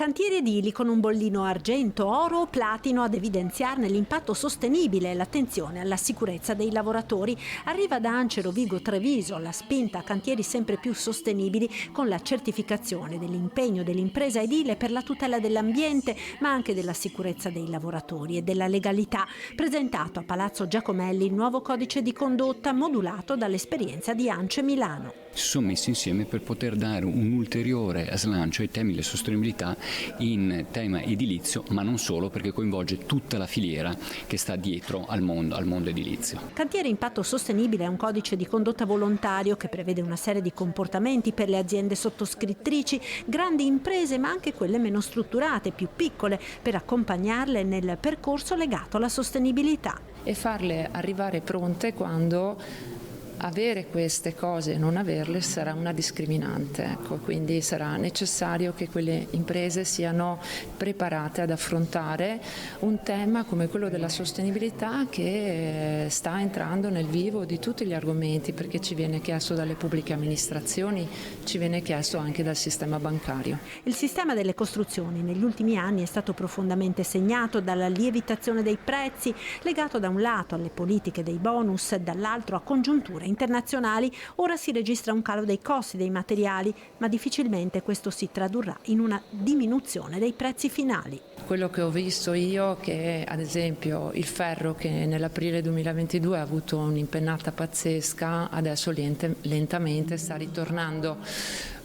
Cantieri edili con un bollino argento, oro o platino ad evidenziarne l'impatto sostenibile e l'attenzione alla sicurezza dei lavoratori. Arriva da Ancero Vigo Treviso la spinta a cantieri sempre più sostenibili con la certificazione dell'impegno dell'impresa edile per la tutela dell'ambiente ma anche della sicurezza dei lavoratori e della legalità. Presentato a Palazzo Giacomelli il nuovo codice di condotta modulato dall'esperienza di Ance Milano. Si sono messi insieme per poter dare un ulteriore slancio ai temi della sostenibilità in tema edilizio, ma non solo, perché coinvolge tutta la filiera che sta dietro al mondo edilizio. Cantiere Impatto Sostenibile è un codice di condotta volontario che prevede una serie di comportamenti per le aziende sottoscrittrici, grandi imprese ma anche quelle meno strutturate, più piccole, per accompagnarle nel percorso legato alla sostenibilità. E farle arrivare pronte quando avere queste cose e non averle sarà una discriminante, ecco. Quindi sarà necessario che quelle imprese siano preparate ad affrontare un tema come quello della sostenibilità che sta entrando nel vivo di tutti gli argomenti, perché ci viene chiesto dalle pubbliche amministrazioni, ci viene chiesto anche dal sistema bancario. Il sistema delle costruzioni negli ultimi anni è stato profondamente segnato dalla lievitazione dei prezzi, legato da un lato alle politiche dei bonus e dall'altro a congiunture internazionali. Ora si registra un calo dei costi dei materiali, ma difficilmente questo si tradurrà in una diminuzione dei prezzi finali. Quello che ho visto io è che ad esempio il ferro, che nell'aprile 2022 ha avuto un'impennata pazzesca, adesso lentamente sta ritornando.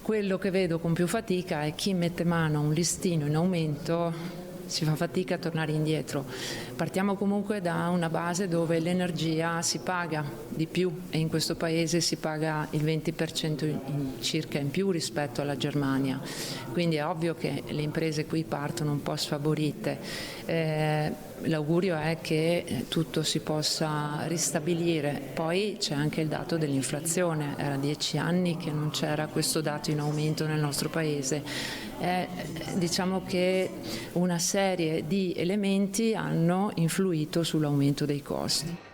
Quello che vedo con più fatica è chi mette mano a un listino in aumento, si fa fatica a tornare indietro. Partiamo comunque da una base dove l'energia si paga di più e in questo paese si paga il 20% circa in più rispetto alla Germania, quindi è ovvio che le imprese qui partono un po' sfavorite. L'augurio è che tutto si possa ristabilire. Poi c'è anche il dato dell'inflazione, era 10 anni che non c'era questo dato in aumento nel nostro paese. Diciamo che una serie di elementi hanno influito sull'aumento dei costi.